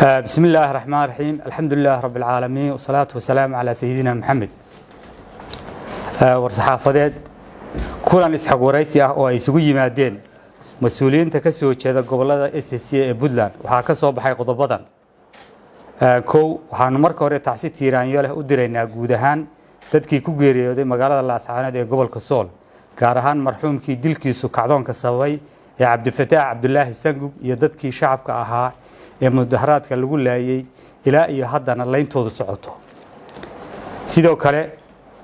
بسم الله الرحمن الرحيم الحمد لله رب العالمين والصلاة والسلام على سيدنا محمد ورصحافدات كلان إسحاق ورئيسي oo ay isugu yimaadeen mas'uuliyiinta ka soo jeeda gobolada SSC ee Puntland waxa ka soo baxay qodobadan waxaan marka hore tacsi tiiraanyo leh u direynaa guud ahaan dadkii ku geeriyooday magaalada Laascaanood ee gobolka Sool gaar ahaan marxuumkii dilkiisu kacdoonka sababay ee Cabdifataax Cabdullaahi Sangub iyo dadkii shacabka ahaa ee mudaharaadka lagu laayay ilaa iyo haddana leyntoodu socoto sidoo kale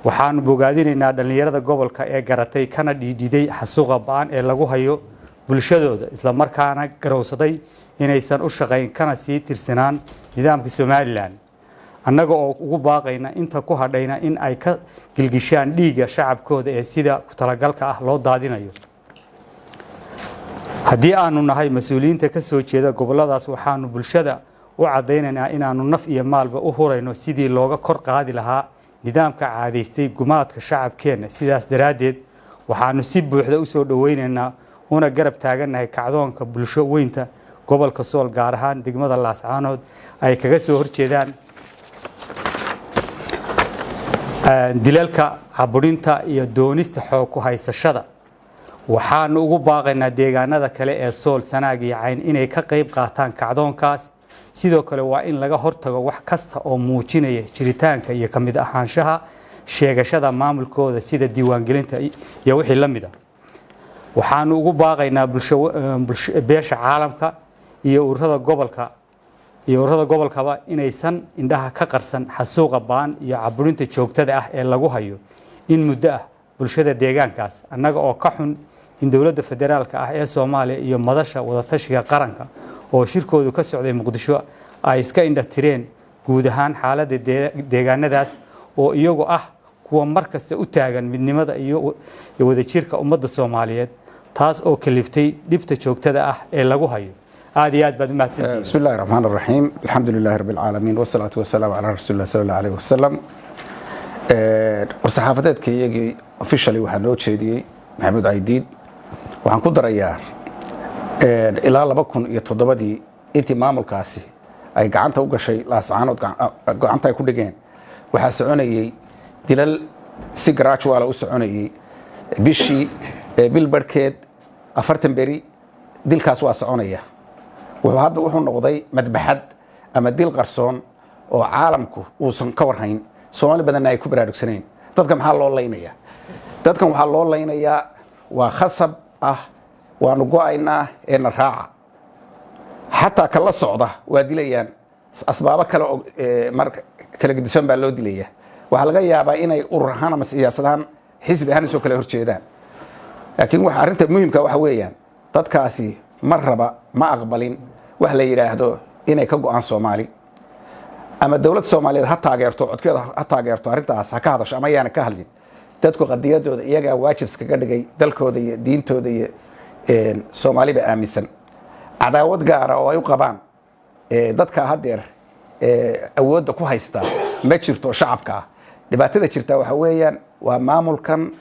waxaan bogaadinaynaa dhalinyarada gobolka ee garatay kana dhiididay xasuuqa baan ee lagu hayo bulshadooda isla markaana garowsaday inaysan u shaqeyn kana sii tirsanaan nidaamka Soomaaliland annaga oo ugu baaqayna inta ku hadhayna in ay ka gilgishaan dhiiga shacabkooda ee sida ku talagalka ah loo daadinayo haddii aanu nahay mas'uuliyiinta ka soo jeeda goboladaas waxaanu bulshada u cadeynaynaa inaanu naf iyo maalba u hurayno sidii looga kor qaadi lahaa nidaamka caadaystay gumaadka shacabkeena sidaas daraadeed waxaanu si buuxda u soo dhaweynaynaa una garab taaganahay kacdoonka bulsho weynta gobolka Sool gaar ahaan degmada Laascaanood ay kaga soo horjeedaan dilalka caburinta iyo doonista xoog ku haysashada waxaan ugu baaqaynaa deegaanada kale ee Sool Sanaag iyo Cayn inay ka qayb qaataan kacdoonkaas sidoo kale waa in laga hortago wax kasta oo muujinaya jiritaanka iyo kamid ahaanshaha sheegashada maamulkooda sida diiwaangelinta iyo wixii la mid ah waxaan ugu baaqaynaa beesha caalamka iyo ururada gobolkaba inaysan indhaha ka qarsan xasuuqa baan iyo caburinta joogtada ah ee lagu hayo in muddo ah bulshada deegaankaas annaga oo ka xun in dawladda federaalka ah ee Soomaaliya iyo madasha wada tashiga qaranka oo shirkoodu ka socday Muqdisho ay iska indhatireen guud ahaan xaaladda deegaanadaas oo iyagu ah kuwa markasta u taagan midnimada iyo wadajirka ummadda Soomaaliyeed taas oo kaliftay dhibta joogtada ah ee lagu hayo aad iyo aad baad mahadsantihiin bismillaahir rahmaanir rahiim alxamdulillaahi rabbil caalamiin wasalaatu wasalaamu calaa rasuulillah sallallahu alayhi wasallam warsaxaafadeedkaygii officially waxaa noo jeediyey maxamuud Caydiid waxaan ku darayaa ilaa 2007 intii maamulkaasi ay gacanta u gashay Laascaanood gacanta ay ku dhigeen waxaa soconayay dilal si gradual u soconayay bishii bil barkeed 40 beri dilkaas waa soconaya wuxuu noqday madbaxad ama dil qarsoon oo caalamku uusan ka warhayn Soomaali badan ay ku baraarugsaneen dadka maxaa loo leynayaa dadkan waxaa loo leynayaa waa khasab ah waanu go'aynaa ee na raaca xataa kala socda waa dilayaan asbaabo kale oo marka kala gedisan baa loo dilayaa waxa laga yaabaa inay urur ahaan ama siyaasadahan xisbi ahaan soo kala horjeedaan laakiin waxa arinta muhiimka waxa weeyaan dadkaasi marraba ma aqbalin wax la yiraahdo inay ka go'aan Soomaali ama dawlad Soomaaliyeed ha taageerto codkeeda ha taageerto arintaas ha ka hadasho ama yaana ka hadlin dadku qadiyadooda iyaga waajibska ka dhigay dalkooda iyo diintooda iyo Soomaaliba aaminsan cadaawad gaar ah oo ay u qabaan dadka hadeer awoodda ku haysta ma jirto shacabka dhibaatada jirta waxa weeyaan waa maamulkan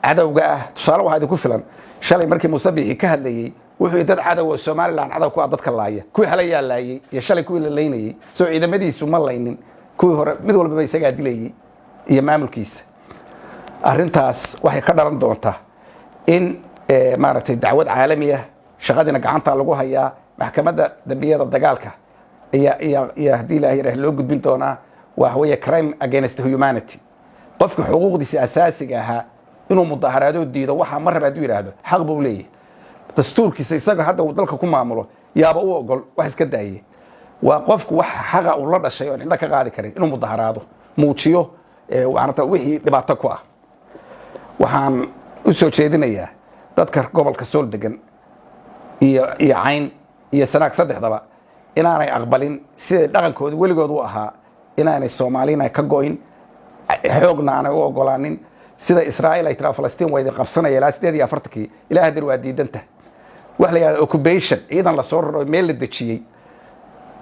cadawga ah tusaale waxa ku filan shalay markii Musabbixi ka hadlayay wuxuu dad cadow Soomaaliland cadow ku dadka laayay kuwii xalay laayay iyo shalay kuwii la leynayay soo ciidamadiisu ma laynin kuwii hore mid walba isaga dilayay iyo maamulkiisa arintaas waxay ka dhalan doontaa in maaragtay dacwad caalami ah shaqadina gacanta lagu hayaa maxkamadda dambiyada dagaalka iyo hadii Ilaahay loo gudbin doonaa waa weeye crime against humanity qofka xuquuqdiisa asaasiga ah inuu mudaharaado diido waxa mar raba uu yiraahdo xaq buu leeyahay dastuurkiisa isaga hadda uu dalka ku maamulo yaaba u ogol wax iska daayay waa qofku wax xaqa uu la dhashay oo inta ka qaadi karin inuu mudaharaado muujiyo waxaana wixii dhibaato ku ah waxaan u soo jeedinayaa dadka gobolka Sool degan iyo Cayn iyo Sanaag saddexdaba inaanay aqbalin sida dhaqankooda weligood u ahaa inaanay Soomaaliina ka go'in xoogna aanay u ogolaanin sida Israa'iil ay tira Falastiin way qabsanayeen ilaa 48 ilaa hadir waa diidanta wax la yiraahdo occupation iidan la soo raro meel la dajiyay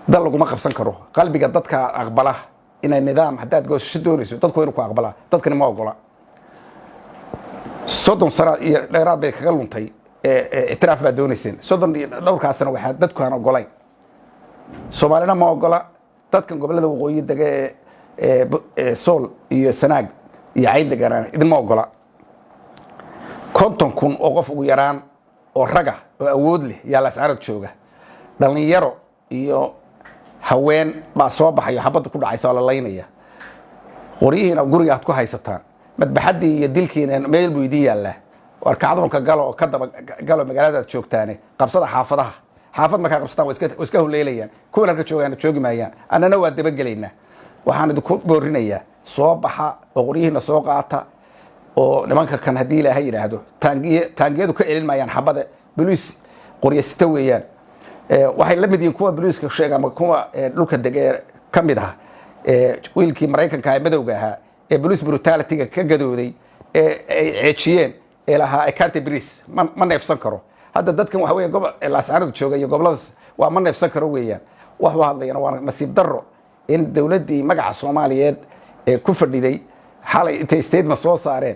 dal lagu ma qabsan karo qalbiga dadka aqbala inay nidaam hadaad goosasho doonayso dadku inuu ku aqbala dadkani ma ogola soddon sano iyo dheeraad bay kaga luntay اعتراف بادونيسين صدر دوركاسنا waxaa dadku aan ogolayn soomaalina ma ogola dadkan gobollada waqooyi dega sool iyo sanaag iyo cayn deganaan idinma ogola 50,000 oo qof ugu yaraan oo raga oo awood leh yaa laascaanood jooga dhalinyaro iyo haween baa soo baxayo xabadda ku dhacaysa oo la laynaya qoryihiina guriga aad ku haysataan madbaxaddii iyo dilkiina meel buu idin yaallaa war kacdoonka galo oo ka daba galo magaaladaad joogtaane qabsada xaafadaha xaafad markaa qabsataan waa iska huleelayaan kuwan halka joogaana joogi maayaan annana waa dabagelaynaa waxaan idinku boorinayaa soo baxa oo qoryihiina soo qaata oo nimanka kan haddii ilaahay yidhaahdo taangiyadu ka celin maayaan xabada boliis qoryasita weeyaan waxay la mid yihiin kuwa boliiska sheega ama kuwa dhulka degee ka mid ah wiilkii maraykanka ee madowga ahaa ee boliis brutalityga ka gadooday ee ay ceejiyeen ee lahaa ekante bris ma neefsan karo hadda dadkan waxa weeye gobol laascaanood jooga iyo goboladaas waa ma neefsan karo weeyaan wax u hadlayana waa nasiib darro in dowladdii magaca soomaaliyeed ee ku fadhiday xalay intay statement soo saareen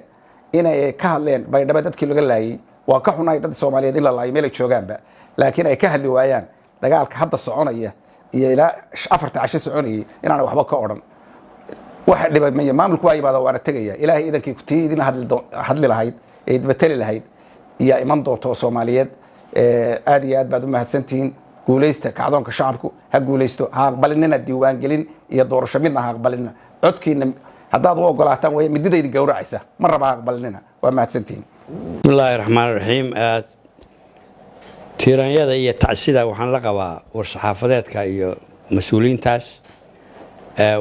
inay ka hadleen baydhabo dadkii laga laayay waa ka xunaay dad Soomaaliyeed in la laayo meel ay joogaanba laakiin ay ka hadli waayaan dagaalka hadda soconaya iyo ilaa 4 casho soconayay inaan waxba ka oran waxa dhibay maamulku waa yimaada waana tagaya ilaahay idankii ku tiidin hadli lahayd ee dibadali lahayd iyo iman doonto Soomaaliyeed aad iyo aad baad u mahadsantihiin guuleysta kacdoonka shacabku ha guuleysto ha aqbalinina diiwaan gelin iyo doorasho midna ha aqbalinina codkiina haddaad u ogolaataan way mididaydi gowracaysa ma raba aqbalinina waa mahadsantihiin bismillaahi raxmaani raxiim tiiranyada iyo tacsida waxaan la qabaa war-saxaafadeedka iyo mas-uuliyiintaas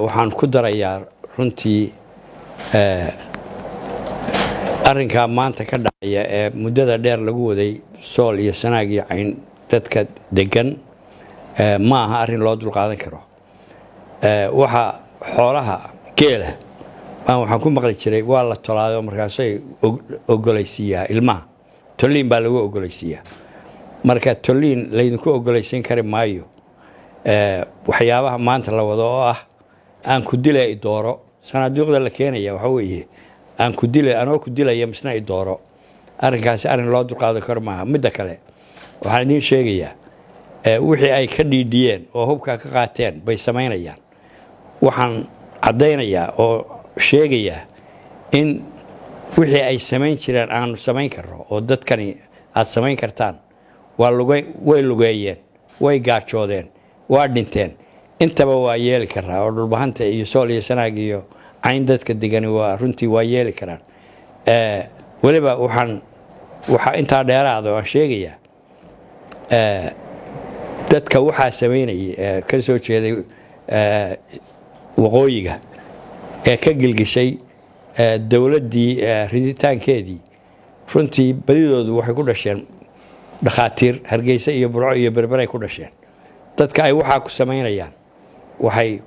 waxaan ku darayaa runtii arrinkaa maanta ka dhacaya ee muddada dheer lagu waday sool iyo sanaag iyo cayn dadka degan ma aha arrin loo dulqaadan karo waxa xoolaha geela waxaan ku maqli jiray waa la tolaado markaasay ogolaysiiyaa ilmaha tolliin baa lagu ogolaysiiyaa marka tolliin laydinku ogolaysiin kari maayo waxyaabaha maanta la wado oo ah aan ku dilay dooro sanaaduuqda la keenaya waxa weeye aan ku dilay anoo ku dilaya misna dooro arrinkaasi arrin loo dulqaadan karo maaha midda kale waxaan idiin sheegayaa wixii ay ka dhiidhiyeen oo hubka ka qaateen bay samaynayaan waxaan caddaynayaa oo sheegayaa in wixii ay samayn jireen aanu samayn karno oo dadkani aad samayn kartaan way lugeeyeen way gaajoodeen waa dhinteen intaba waa yeeli karaa oo dhulbahanta iyo sool iyo sanaag iyo cayn dadka degani waa runtii waa yeeli karaan weliba waxaa intaa dheeraada waan sheegayaa dadka waxaa samaynayay ka soo jeeday waqooyiga ee ka gilgishay dowladdii riditaankeedii runtii badidoodu waxay ku dhasheen dhakhaatiir hargeysa iyo burco iyo berberay ku dhasheen dadka ay waxaa ku samaynayaan waxay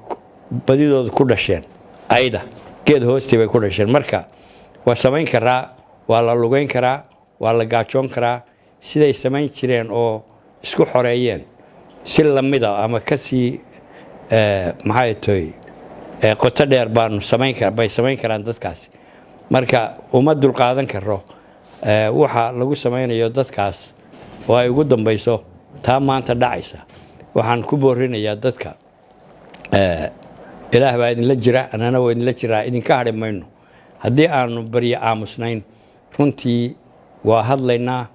badidoodu ku dhasheen ayda geed hoostii bay ku dhasheen marka waa samayn karaa waa la lugayn karaa waa la gaajoon karaa siday samayn jireen oo isku xoreeyeen si lamida ama kasii maxay tahay qoto dheer baanu bay samayn karaan dadkaasi marka uma dulqaadan karo waxa lagu samaynayo dadkaas oo ay ugu dambayso taa maanta dhacaysa waxaan ku boorinayaa dadka ilaah baa idinla jira annana waa idinla jiraa idinka hadhi mayno haddii aanu baryo aamusnayn runtii waa hadlaynaa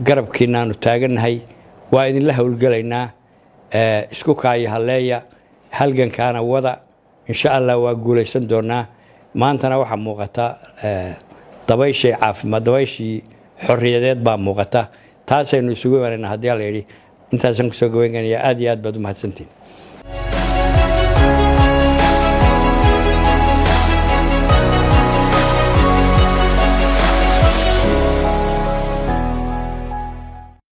garabkiinaanu taagannahay waa idinla howlgelaynaa isku kaaya halleeya halgankaana wada insha allah waa guulaysan doonaa maantana waxaa muuqata dabayshii caafimaad dabayshii xorriyadeed baa muuqata taasaynu isugu imaanaynaa haddii la yidhi intaasaan kusoo gabaynaya aad iyo aad baad u mahadsantiin